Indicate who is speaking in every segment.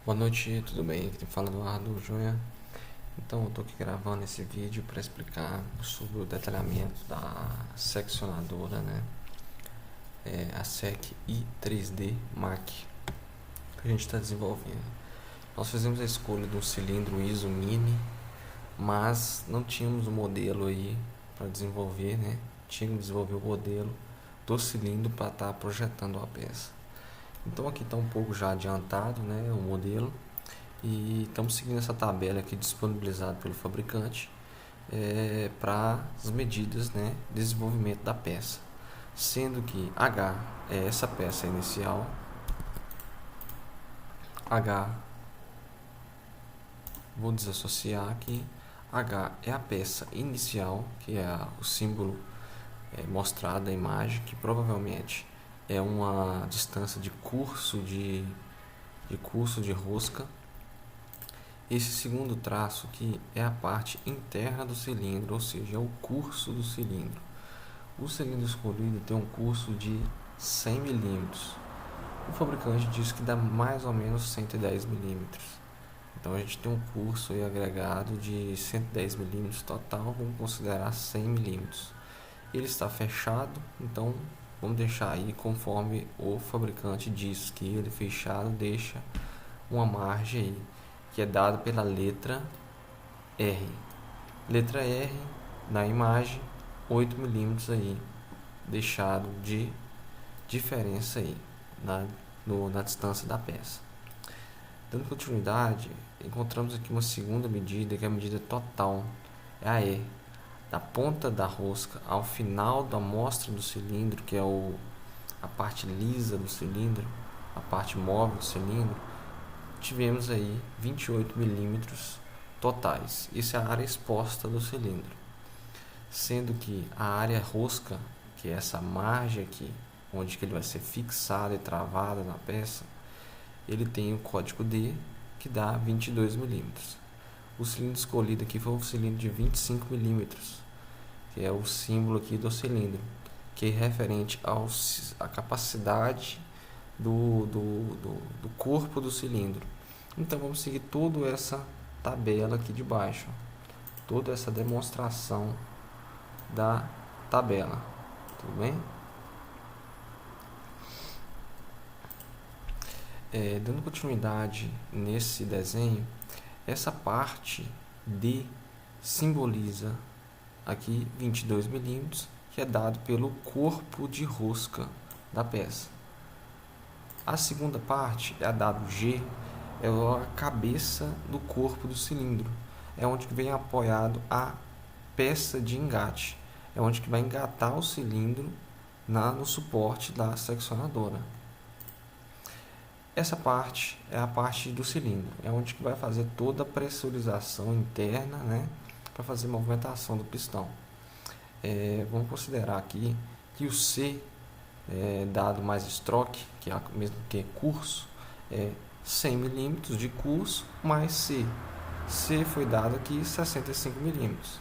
Speaker 1: Boa noite, tudo bem? Aqui fala Eduardo Júnior. Então, eu estou aqui gravando esse vídeo para explicar sobre o detalhamento da seccionadora, né? A SEC i3D Mac que a gente está desenvolvendo. Nós fizemos a escolha do cilindro ISO Mini, mas não tínhamos o modelo aí para desenvolver, né? Tínhamos que desenvolver o modelo do cilindro para estar projetando a peça. Então aqui está um pouco já adiantado, né, o modelo, e estamos seguindo essa tabela aqui disponibilizada pelo fabricante para as medidas, né, de desenvolvimento da peça, sendo que H é essa peça inicial, H, vou desassociar aqui, H é a peça inicial, que é o símbolo mostrado na imagem, que provavelmente é uma distância de curso de rosca. Esse segundo traço aqui é a parte interna do cilindro, ou seja, é o curso do cilindro. O cilindro escolhido tem um curso de 100 milímetros. O fabricante diz que dá mais ou menos 110 milímetros. Então a gente tem um curso aí agregado de 110 milímetros total, vamos considerar 100 milímetros. Ele está fechado, então vamos deixar aí conforme o fabricante diz que ele fechado deixa uma margem aí, que é dada pela letra R. Letra R na imagem, 8 milímetros aí, deixado de diferença aí na distância da peça. Dando continuidade, encontramos aqui uma segunda medida, que é a medida total, é a E. Da ponta da rosca ao final da amostra do cilindro, que é a parte lisa do cilindro, a parte móvel do cilindro, tivemos aí 28 milímetros totais. Isso é a área exposta do cilindro. Sendo que a área rosca, que é essa margem aqui, onde que ele vai ser fixado e travado na peça, ele tem o código D, que dá 22 milímetros. O cilindro escolhido aqui foi um cilindro de 25 milímetros, que é o símbolo aqui do cilindro, que é referente à capacidade do corpo do cilindro. Então vamos seguir toda essa tabela aqui de baixo, toda essa demonstração da tabela, tudo bem? Dando continuidade nesse desenho, essa parte D simboliza aqui 22 milímetros, que é dado pelo corpo de rosca da peça. A segunda parte é a dado G, é a cabeça do corpo do cilindro, é onde vem apoiado a peça de engate, é onde que vai engatar o cilindro no suporte da seccionadora. Essa parte é a parte do cilindro, é onde que vai fazer toda a pressurização interna, né, para fazer a movimentação do pistão. Vamos considerar aqui que o C, dado mais stroke, que é mesmo que curso, é 100 milímetros de curso mais C. C foi dado aqui 65 milímetros.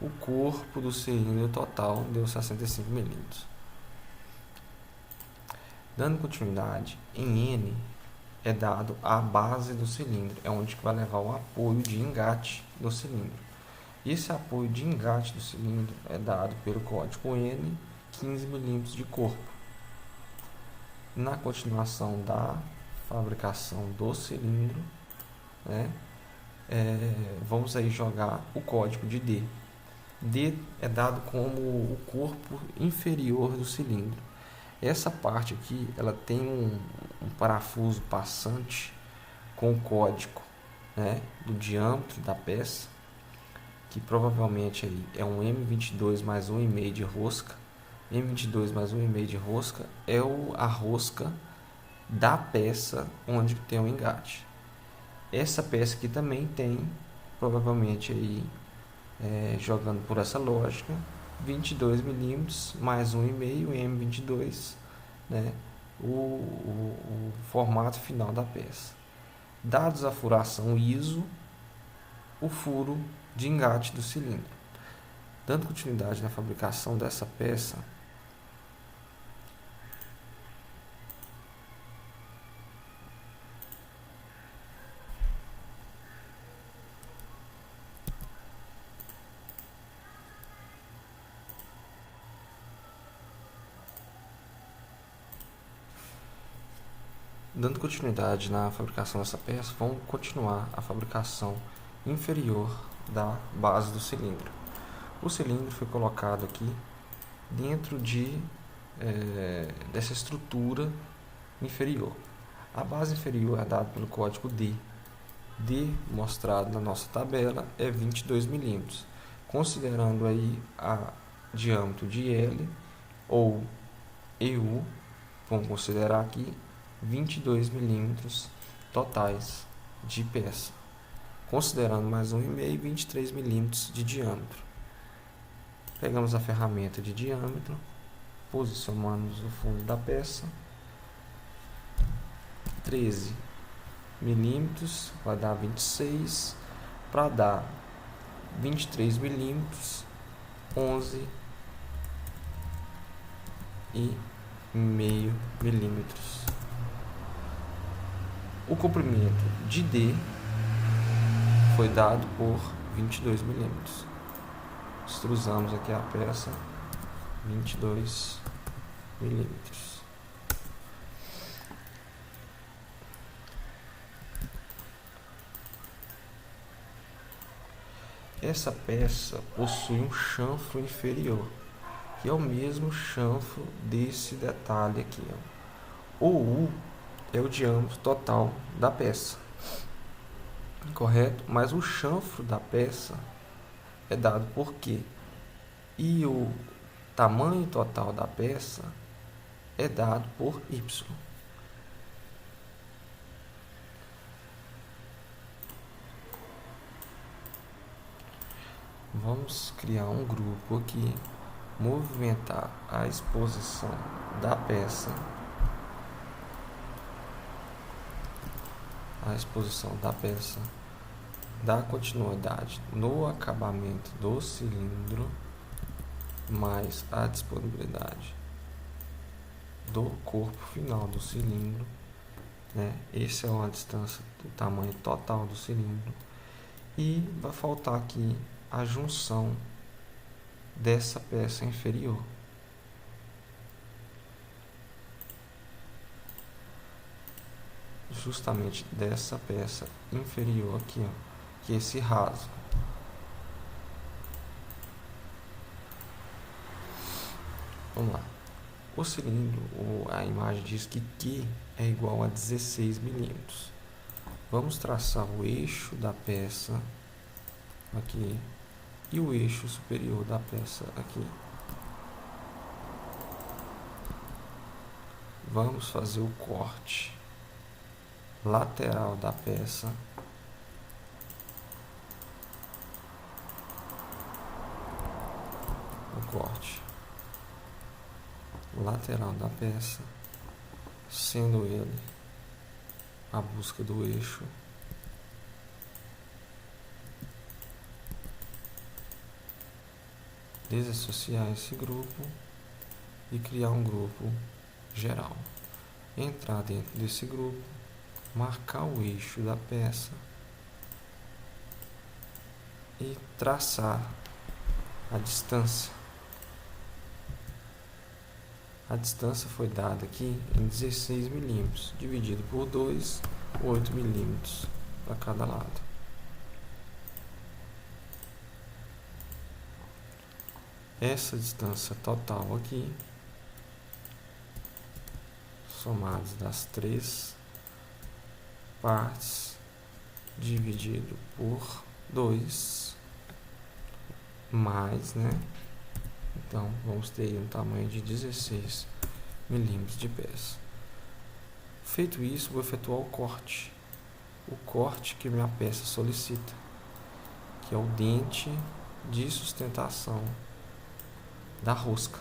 Speaker 1: O corpo do cilindro total deu 65 milímetros. Dando continuidade, em N é dado a base do cilindro, é onde vai levar o apoio de engate do cilindro. Esse apoio de engate do cilindro é dado pelo código N, 15 milímetros de corpo. Na continuação da fabricação do cilindro, né, vamos aí jogar o código de D. D é dado como o corpo inferior do cilindro. Essa parte aqui, ela tem um parafuso passante com o código, né, do diâmetro da peça, que provavelmente aí é um M22 mais 1,5 de rosca. M22 mais 1,5 de rosca é a rosca da peça onde tem o engate. Essa peça aqui também tem, provavelmente aí, jogando por essa lógica, 22 milímetros mais 1,5 M22, né, o formato final da peça. Dados a furação ISO, o furo de engate do cilindro. Dando continuidade na fabricação dessa peça, Dando continuidade na fabricação dessa peça, vamos continuar a fabricação inferior da base do cilindro. O cilindro foi colocado aqui dentro dessa estrutura inferior. A base inferior é dada pelo código D. D, mostrado na nossa tabela, é 22 milímetros. Considerando aí a diâmetro de L ou EU, vamos considerar aqui 22 milímetros totais de peça. Considerando mais 1,5, 23 milímetros de diâmetro. Pegamos a ferramenta de diâmetro, posicionamos no fundo da peça, 13 milímetros, vai dar 26, para dar 23 milímetros, 11 e meio milímetros. O comprimento de D foi dado por 22 milímetros. Extrusamos aqui a peça 22 milímetros. Essa peça possui um chanfro inferior, que é o mesmo chanfro desse detalhe aqui, ó. O U é o diâmetro total da peça, correto? Mas o chanfro da peça é dado por Q, e o tamanho total da peça é dado por Y. Vamos criar um grupo aqui, movimentar a exposição da peça, dar continuidade no acabamento do cilindro, mais a disponibilidade do corpo final do cilindro, né? Essa é uma distância do tamanho total do cilindro, e vai faltar aqui a junção dessa peça inferior. Justamente dessa peça inferior aqui, ó, que é esse rasgo. Vamos lá. O cilindro, a imagem diz que Q é igual a 16 milímetros. Vamos traçar o eixo da peça aqui e o eixo superior da peça aqui. Vamos fazer o corte lateral da peça, lateral da peça, sendo ele a busca do eixo, desassociar esse grupo e criar um grupo geral. Entrar dentro desse grupo, marcar o eixo da peça e traçar a distância. A distância foi dada aqui em 16 milímetros, dividido por 2, 8 milímetros para cada lado. Essa distância total aqui, somados das 3 partes, dividido por 2, mais, né? Então, vamos ter um tamanho de 16 milímetros de peça. Feito isso, vou efetuar o corte. O corte que minha peça solicita, que é o dente de sustentação da rosca.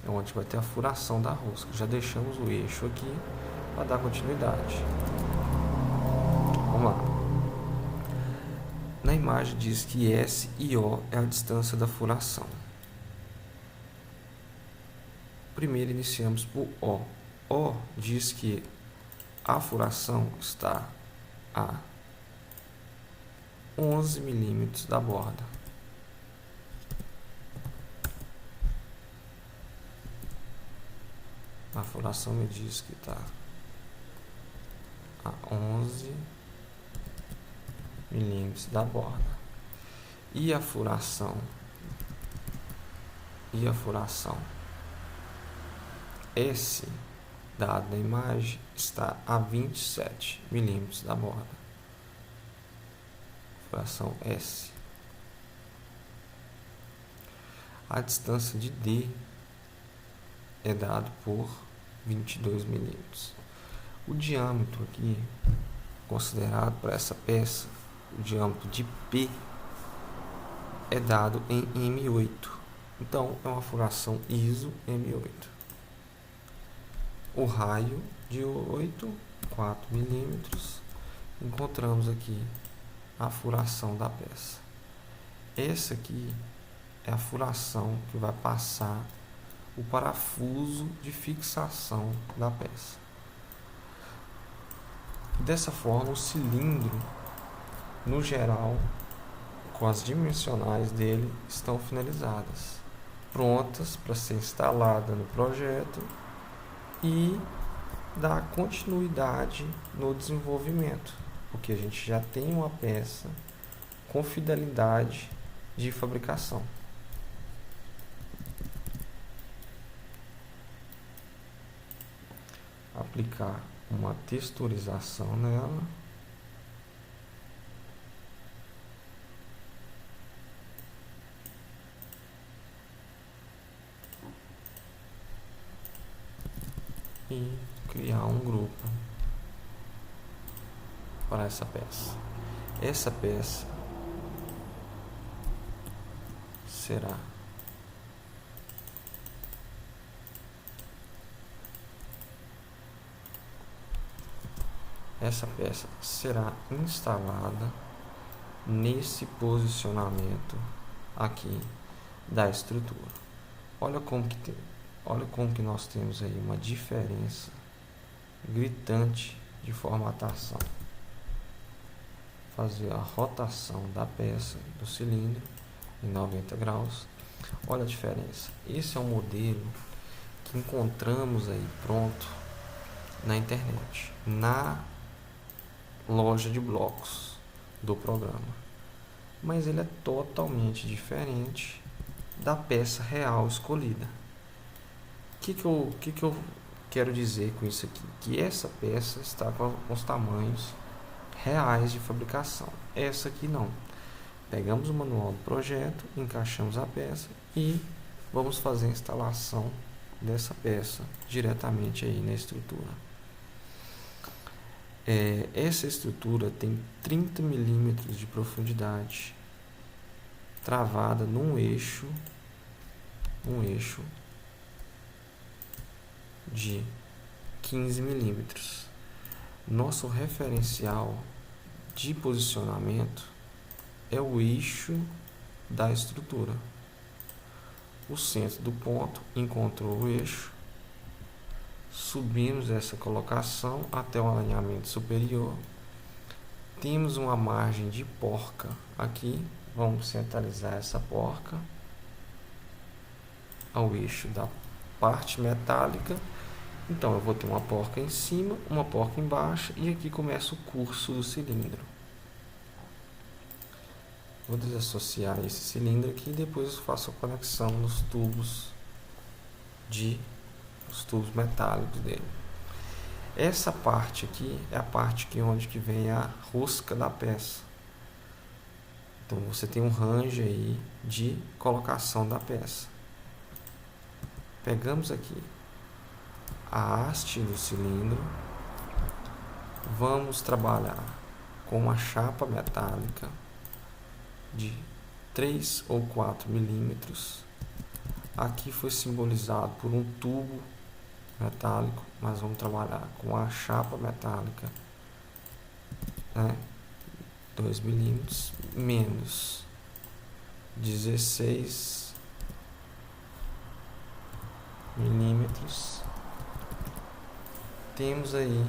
Speaker 1: É onde vai ter a furação da rosca. Já deixamos o eixo aqui para dar continuidade. Vamos lá. Na imagem diz que S e O é a distância da furação. Primeiro iniciamos por O. O diz que a furação está a 11 milímetros da borda. A furação me diz que está a 11 milímetros da borda. E a furação S, dado na imagem, está a 27 milímetros da borda. Furação S. A distância de D é dado por 22 milímetros. O diâmetro aqui, considerado para essa peça, o diâmetro de P é dado em M8. Então, é uma furação ISO M8. O raio de 4 milímetros. Encontramos aqui a furação da peça. Essa aqui é a furação que vai passar o parafuso de fixação da peça. Dessa forma, o cilindro, no geral, com as dimensionais dele, estão finalizadas, prontas para ser instalada no projeto e dar continuidade no desenvolvimento, porque a gente já tem uma peça com fidelidade de fabricação. Aplicar uma texturização nela. E criar um grupo para essa peça. Essa peça será instalada nesse posicionamento aqui da estrutura. Olha como que nós temos aí uma diferença gritante de formatação. Fazer a rotação da peça do cilindro em 90 graus. Olha a diferença. Esse é um modelo que encontramos aí pronto na internet, na loja de blocos do programa, mas ele é totalmente diferente da peça real escolhida. O que eu quero dizer com isso aqui? Que essa peça está com os tamanhos reais de fabricação. Essa aqui não. Pegamos o manual do projeto, encaixamos a peça e vamos fazer a instalação dessa peça diretamente aí na estrutura. Essa estrutura tem 30 milímetros de profundidade, travada num eixo de 15 milímetros. Nosso referencial de posicionamento é o eixo da estrutura. O centro do ponto encontrou o eixo, subimos essa colocação até o alinhamento superior. Temos uma margem de porca aqui. Vamos centralizar essa porca ao eixo da parte metálica. Então eu vou ter uma porca em cima, uma porca embaixo e aqui começa o curso do cilindro. Vou desassociar esse cilindro aqui e depois eu faço a conexão nos tubos metálicos dele. Essa parte aqui é a parte onde vem a rosca da peça. Então você tem um range aí de colocação da peça. Pegamos aqui a haste do cilindro, vamos trabalhar com uma chapa metálica de 3 ou 4 milímetros. Aqui foi simbolizado por um tubo metálico, mas vamos trabalhar com a chapa metálica, 2 milímetros menos 16 milímetros. Temos aí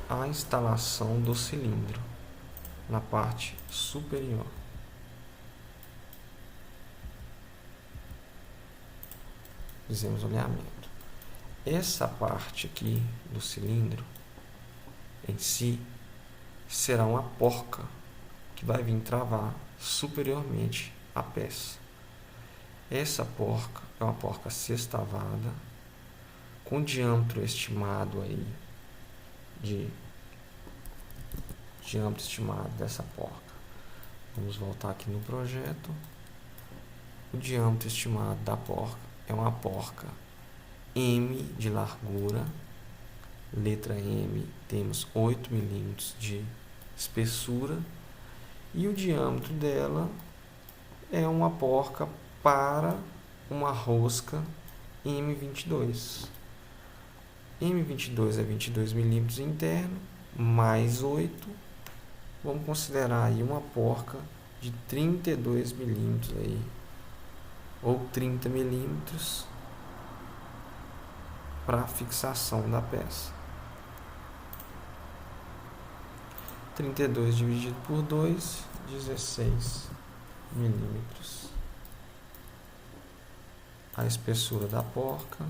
Speaker 1: a instalação do cilindro na parte superior. Fizemos o alinhamento. Essa parte aqui do cilindro em si será uma porca que vai vir travar superiormente a peça. Essa porca é uma porca sextavada, com diâmetro estimado aí diâmetro estimado dessa porca. Vamos voltar aqui no projeto. O diâmetro estimado da porca é uma porca M de largura, letra M, temos 8 milímetros de espessura, e o diâmetro dela é uma porca para uma rosca M22. M22 é 22 milímetros interno, mais 8, vamos considerar aí uma porca de 32 milímetros aí, ou 30 milímetros para fixação da peça. 32 dividido por 2, 16 milímetros. A espessura da porca.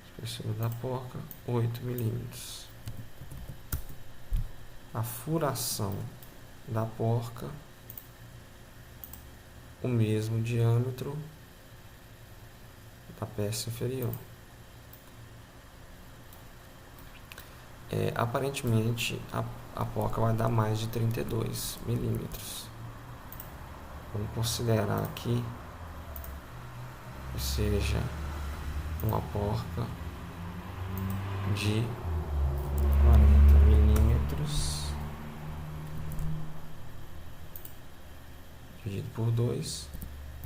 Speaker 1: Espessura da porca, 8 milímetros. A furação da porca, o mesmo diâmetro da peça inferior. Aparentemente a porca vai dar mais de 32 milímetros. Vamos considerar aqui que seja uma porca de 40 milímetros dividido por 2,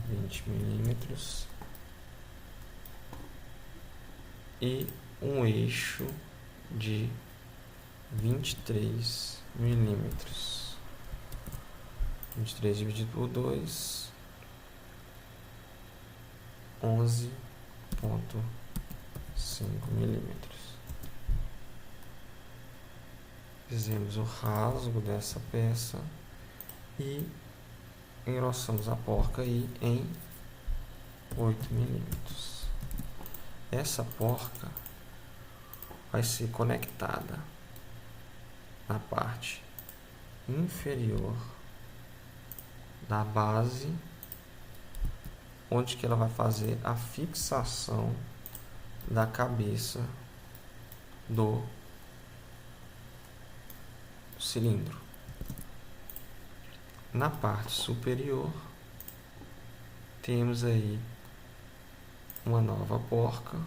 Speaker 1: 20 milímetros, e um eixo de 23 milímetros. 23 dividido por 2, 11,5 milímetros. Fizemos o rasgo dessa peça e engrossamos a porca aí em 8 milímetros. Essa porca vai ser conectada na parte inferior da base, onde que ela vai fazer a fixação da cabeça do cilindro. Na parte superior temos aí uma nova porca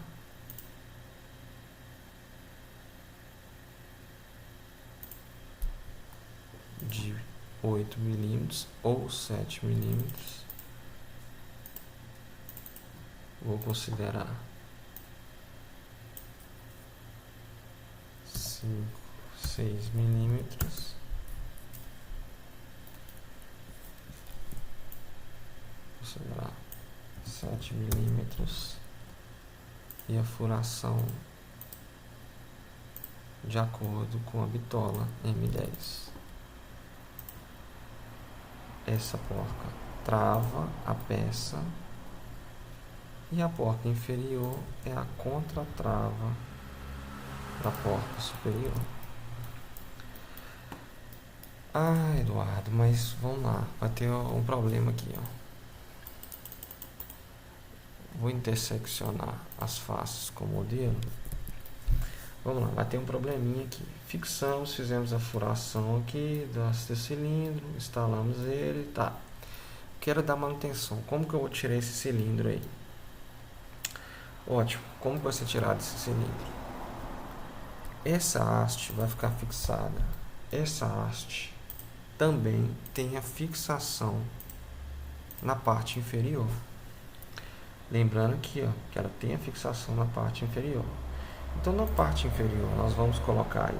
Speaker 1: de 8 milímetros ou 7 milímetros. Vou considerar 5, 6 milímetros. Considerar 7 milímetros. E a furação de acordo com a bitola M10. Essa porca trava a peça e a porca inferior é a contratrava da porca superior. Ah, Eduardo, mas vamos lá, vai ter um problema aqui, ó. Vou interseccionar as faces com o modelo. Vamos lá, vai ter um probleminha aqui. Fixamos, fizemos a furação aqui desse cilindro, instalamos ele, tá. Quero dar manutenção. Como que eu vou tirar esse cilindro aí? Ótimo, como que vai ser tirado esse cilindro? Essa haste vai ficar fixada. Essa haste também tem a fixação na parte inferior. Lembrando aqui, ó, que ela tem a fixação na parte inferior. Então, na parte inferior, nós vamos colocar aí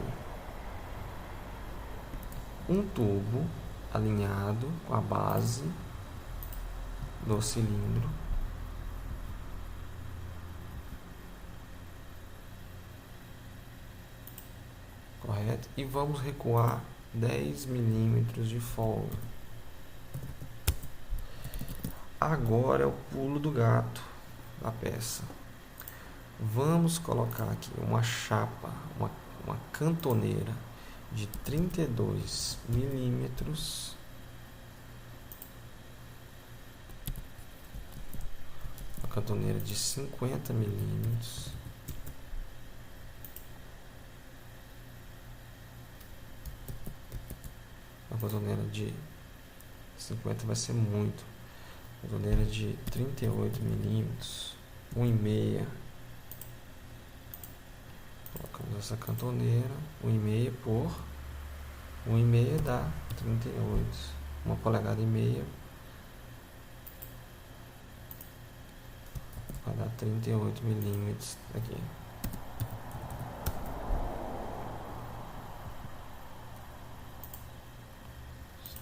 Speaker 1: um tubo alinhado com a base do cilindro. Correto? E vamos recuar 10 milímetros de folga. Agora é o pulo do gato da peça. Vamos colocar aqui uma chapa, uma cantoneira de 32 milímetros. Uma cantoneira de 50 milímetros. Uma cantoneira de 50 vai ser muito. Uma cantoneira de 38 milímetros, 1,5. Colocamos essa cantoneira, 1,5 por 1,5 dá 38. 1,5 polegada vai dar 38 milímetros aqui.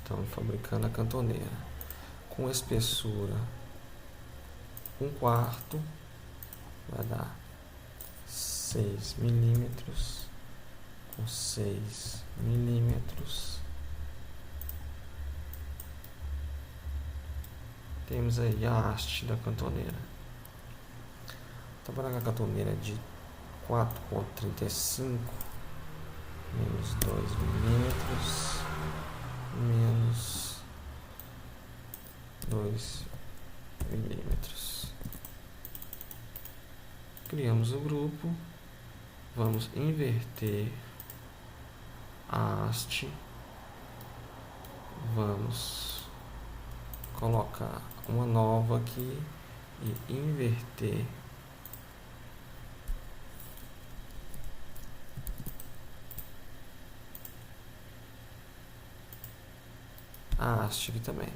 Speaker 1: Estamos fabricando a cantoneira com espessura 1/4, vai dar 6 milímetros, com 6 milímetros. Temos aí a haste da cantoneira. Trabalhando a cantoneira de 4,35 menos 2 milímetros menos 2 milímetros. Criamos o grupo, vamos inverter a haste, vamos colocar uma nova aqui e inverter a haste aqui também.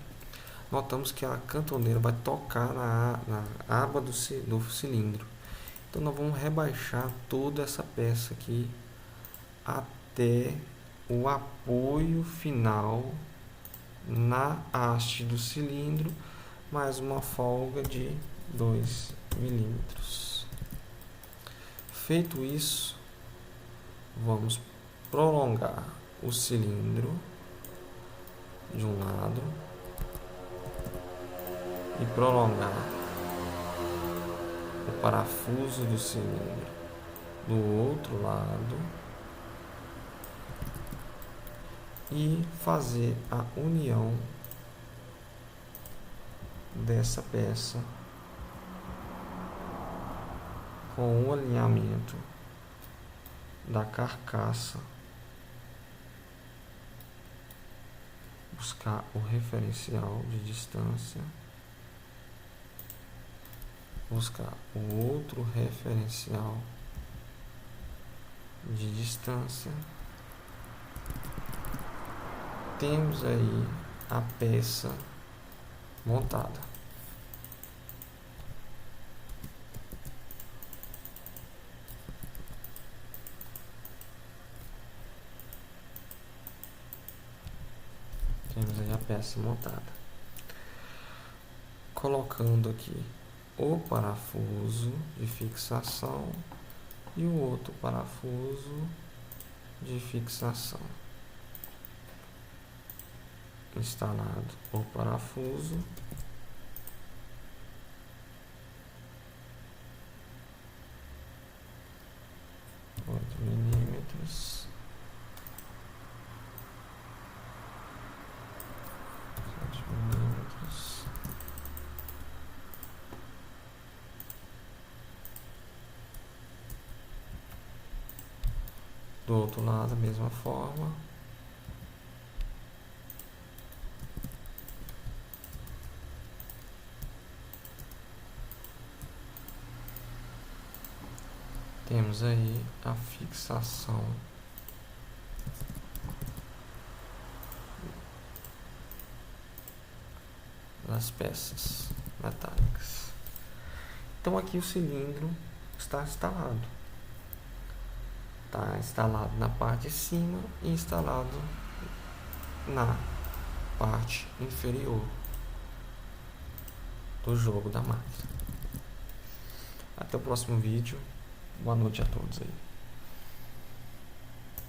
Speaker 1: Notamos que a cantoneira vai tocar na aba do cilindro. Então nós vamos rebaixar toda essa peça aqui até o apoio final na haste do cilindro, mais uma folga de 2 milímetros. Feito isso, vamos prolongar o cilindro de um lado e prolongar o parafuso do cilindro do outro lado e fazer a união dessa peça com o alinhamento da carcaça, buscar o referencial de distância, buscar o outro referencial de distância. Temos aí a peça montada. Temos aí a peça montada. Colocando aqui o parafuso de fixação e o outro parafuso de fixação. Instalado o parafuso, oito milímetros, 7 milímetros, do outro lado da mesma forma. Temos aí a fixação das peças metálicas. Então aqui o cilindro está instalado. Está instalado na parte de cima e instalado na parte inferior do jogo da máquina. Até o próximo vídeo. Boa noite a todos aí.